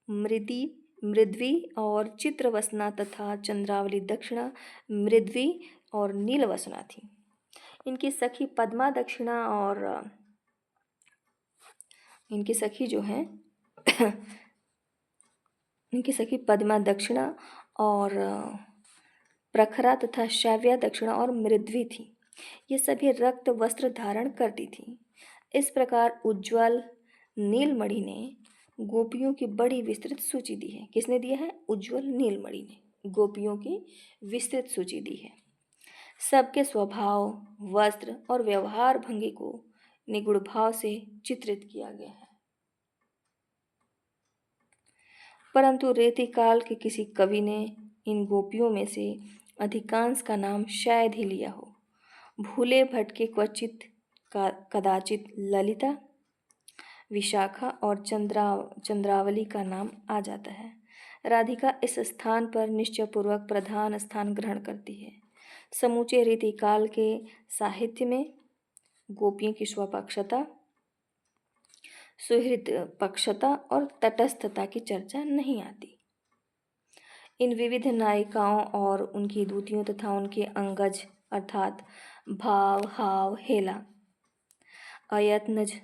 मृद्वी और चित्रवसना तथा चंद्रावली दक्षिणा मृद्वी और नीलवसना थी। इनकी सखी पद्मा दक्षिणा और इनकी सखी जो है इनकी सखी पद्मा दक्षिणा और प्रखरा तथा श्राव्या दक्षिणा और मृद्वी थी। ये सभी रक्त वस्त्र धारण करती थी। इस प्रकार उज्ज्वल नीलमणि ने गोपियों की बड़ी विस्तृत सूची दी है। किसने दिया है? उज्ज्वल नीलमणि ने गोपियों की विस्तृत सूची दी है। सबके स्वभाव, वस्त्र और व्यवहार भंगी को निगूढ़ भाव से चित्रित किया गया है। परंतु रीतिकाल के किसी कवि ने इन गोपियों में से अधिकांश का नाम शायद ही लिया हो। भूले भटके क्वचित कदाचित ललिता, विशाखा और चंद्रावली का नाम आ जाता है। राधिका इस स्थान पर निश्चयपूर्वक प्रधान स्थान ग्रहण करती है। समूचे रीतिकाल के साहित्य में गोपियों की स्वपक्षता, सुहृद पक्षता और तटस्थता की चर्चा नहीं आती। इन विविध नायिकाओं और उनकी दूतियों तथा उनके अंगज अर्थात भाव, हाव, हेला, अयत्नज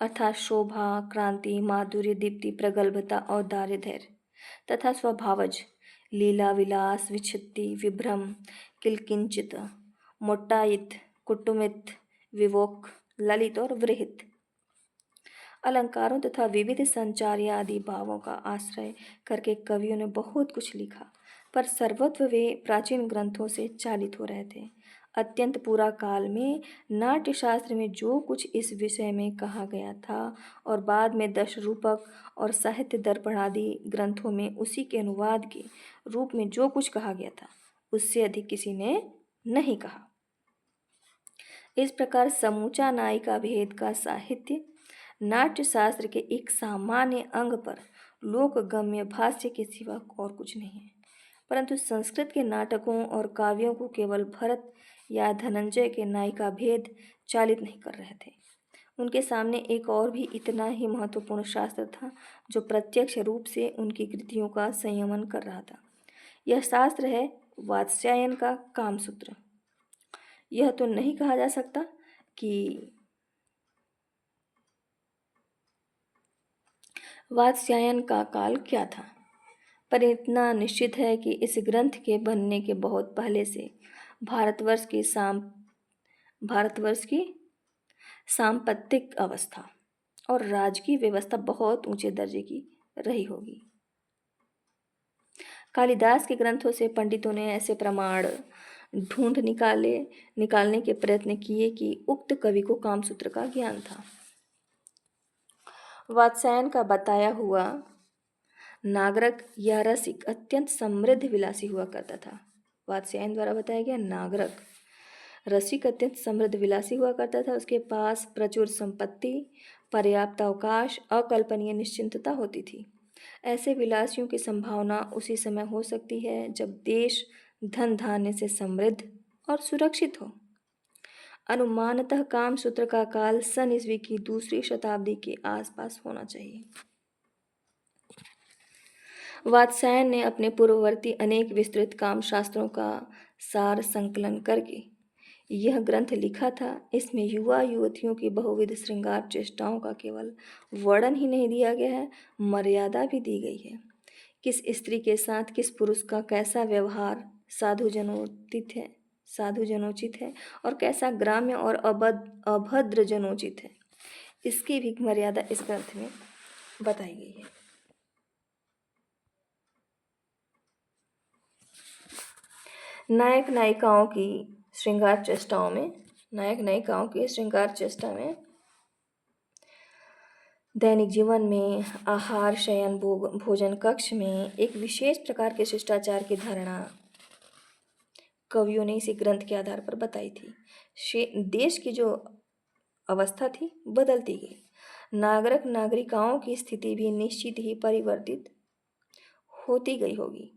अर्थात शोभा, क्रांति, माधुर्य, दीप्ति, प्रगल्भता, औदार्य, धैर्य तथा स्वभावज, लीला, विलास, विच्छित्ति, विभ्रम, किलकिंचित, मोट्टायित, कुटुमित, विवोक, ललित और वृहित अलंकारों तथा विविध संचार्य आदि भावों का आश्रय करके कवियों ने बहुत कुछ लिखा, पर सर्वत्र वे प्राचीन ग्रंथों से चालित हो रहे थे। अत्यंत पूरा काल में नाट्यशास्त्र में जो कुछ इस विषय में कहा गया था और बाद में दश रूपक और साहित्य दर्पण आदि ग्रंथों में उसी के अनुवाद के रूप में जो कुछ कहा गया था, उससे अधिक किसी ने नहीं कहा। इस प्रकार समूचा नायिका भेद का साहित्य नाट्यशास्त्र के एक सामान्य अंग पर लोकगम्य भाष्य के सिवा और कुछ नहीं है, परंतु संस्कृत के नाटकों और काव्यों को केवल भरत या धनंजय के नायिका भेद चालित नहीं कर रहे थे। उनके सामने एक और भी इतना ही महत्वपूर्ण शास्त्र था जो प्रत्यक्ष रूप से उनकी कृतियों का संयमन कर रहा था। यह शास्त्र है वात्स्यायन का कामसूत्र। यह तो नहीं कहा जा सकता कि वात्स्यायन का काल क्या था, पर इतना निश्चित है कि इस ग्रंथ के बनने के बहुत पहले से भारतवर्ष की सांपत्तिक अवस्था और राजकीय व्यवस्था बहुत ऊंचे दर्जे की रही होगी। कालिदास के ग्रंथों से पंडितों ने ऐसे प्रमाण ढूंढ निकालने के प्रयत्न किए कि उक्त कवि को कामसूत्र का ज्ञान था। वात्स्यायन का बताया हुआ नागरक या रसिक अत्यंत समृद्ध विलासी हुआ करता था। वात्स्यायन द्वारा बताया गया नागरक रसिक अत्यंत समृद्ध विलासी हुआ करता था। उसके पास प्रचुर संपत्ति, पर्याप्त अवकाश, अकल्पनीय निश्चिंतता होती थी। ऐसे विलासियों की संभावना उसी समय हो सकती है जब देश धन धान्य से समृद्ध और सुरक्षित हो। अनुमानतः कामसूत्र का काल सन ईस्वी की दूसरी शताब्दी के आसपास होना चाहिए। वात्स्यायन ने अपने पूर्ववर्ती अनेक विस्तृत काम शास्त्रों का सार संकलन करके यह ग्रंथ लिखा था। इसमें युवा युवतियों की बहुविध श्रृंगार चेष्टाओं का केवल वर्णन ही नहीं दिया गया है, मर्यादा भी दी गई है। किस स्त्री के साथ किस पुरुष का कैसा व्यवहार साधुजनोचित है और कैसा ग्राम्य और अभद्र जनोचित है, इसकी भी मर्यादा इस ग्रंथ में बताई गई है। नायक नायिकाओं की श्रृंगार चेष्टा में दैनिक जीवन में आहार, शयन, भोजन कक्ष में एक विशेष प्रकार के शिष्टाचार की धारणा कवियों ने इसी ग्रंथ के आधार पर बताई थी। देश की जो अवस्था थी बदलती गई। नागरिक नागरिकाओं की स्थिति भी निश्चित ही परिवर्तित होती गई होगी,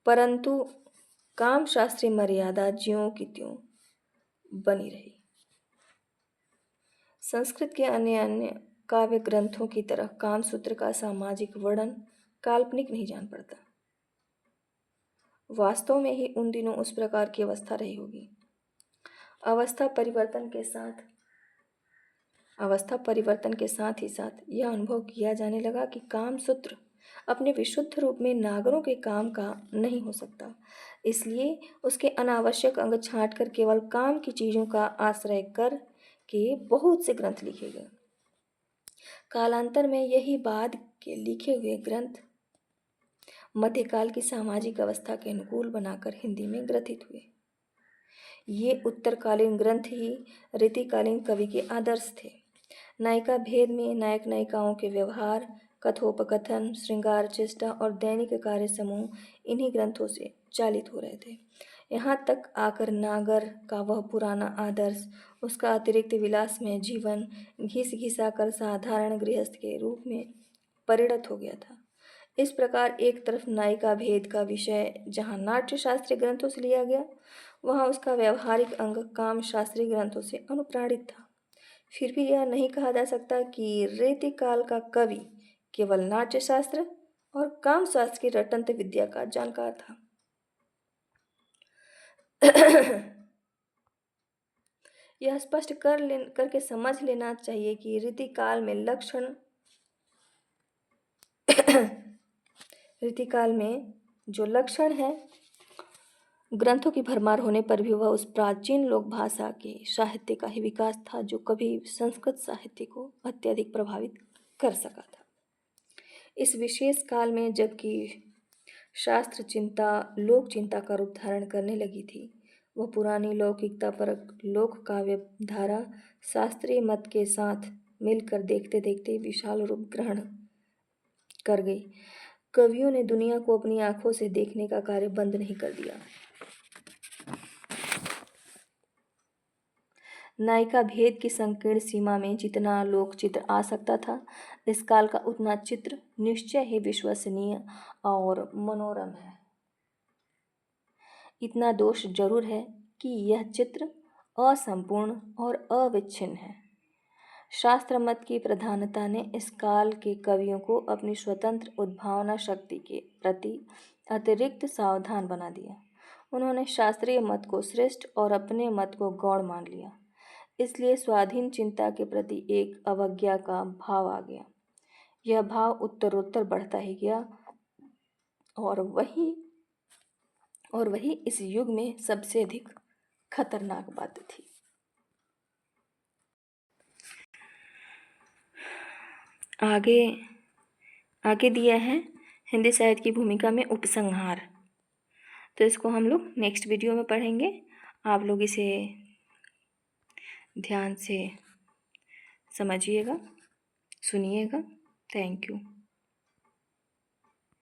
परंतु काम शास्त्रीय मर्यादा ज्यों की त्यों बनी रही। संस्कृत के अन्य काव्य ग्रंथों की तरह कामसूत्र का सामाजिक वर्णन काल्पनिक नहीं जान पड़ता। वास्तव में ही उन दिनों उस प्रकार की अवस्था रही होगी। अवस्था परिवर्तन के साथ ही साथ यह अनुभव किया जाने लगा कि कामसूत्र अपने विशुद्ध रूप में नागरों के काम का नहीं हो सकता। इसलिए उसके अनावश्यक अंग छांटकर केवल काम की चीज़ों का आश्रय कर के बहुत से ग्रंथ लिखे गए। कालांतर में यही बाद के लिखे हुए ग्रंथ मध्यकाल की सामाजिक अवस्था के अनुकूल बनाकर हिंदी में ग्रथित हुए। ये उत्तरकालीन ग्रंथ ही रीतिकालीन कवि के आदर्श थे। नायिका भेद में नायक नायिकाओं के व्यवहार, कथोपकथन, श्रृंगार चेष्टा और दैनिक कार्य समूह इन्हीं ग्रंथों से चालित हो रहे थे। यहाँ तक आकर नागर का वह पुराना आदर्श उसका अतिरिक्त विलासमय जीवन घिस घिसा कर साधारण गृहस्थ के रूप में परिणत हो गया था। इस प्रकार एक तरफ नायिका भेद का विषय जहाँ नाट्य शास्त्रीय ग्रंथों से लिया गया, वहाँ उसका व्यवहारिक अंग काम शास्त्रीय ग्रंथों से अनुप्राणित था। फिर भी यह नहीं कहा जा सकता कि रीतिकाल का कवि केवल नाट्य शास्त्र और काम शास्त्र की रटंत विद्या का जानकार था। यह स्पष्ट करके समझ लेना चाहिए कि रीतिकाल में रीतिकाल में जो लक्षण है, ग्रंथों की भरमार होने पर भी वह उस प्राचीन लोक भाषा के साहित्य का ही विकास था जो कभी संस्कृत साहित्य को अत्यधिक प्रभावित कर सका था। इस विशेष काल में जबकि शास्त्र चिंता लोक चिंता का रूप धारण करने लगी थी, वह पुरानी लौकिकता परक लोक काव्य धारा शास्त्रीय मत के साथ मिलकर देखते देखते विशाल रूप ग्रहण कर गई। कवियों ने दुनिया को अपनी आंखों से देखने का कार्य बंद नहीं कर दिया। नायिका भेद की संकीर्ण सीमा में जितना लोक चित्र आ सकता था, इस काल का उतना चित्र निश्चय ही विश्वसनीय और मनोरम है। इतना दोष जरूर है कि यह चित्र असंपूर्ण और अविच्छिन्न है। शास्त्र मत की प्रधानता ने इस काल के कवियों को अपनी स्वतंत्र उद्भावना शक्ति के प्रति अतिरिक्त सावधान बना दिया। उन्होंने शास्त्रीय मत को श्रेष्ठ और अपने मत को गौण मान लिया। इसलिए स्वाधीन चिंता के प्रति एक अवज्ञा का भाव आ गया। यह भाव उत्तरोत्तर बढ़ता ही गया और वही इस युग में सबसे अधिक खतरनाक बात थी। आगे दिया है हिंदी साहित्य की भूमिका में उपसंहार। तो इसको हम लोग नेक्स्ट वीडियो में पढ़ेंगे। आप लोग इसे ध्यान से समझिएगा, सुनिएगा। Thank you.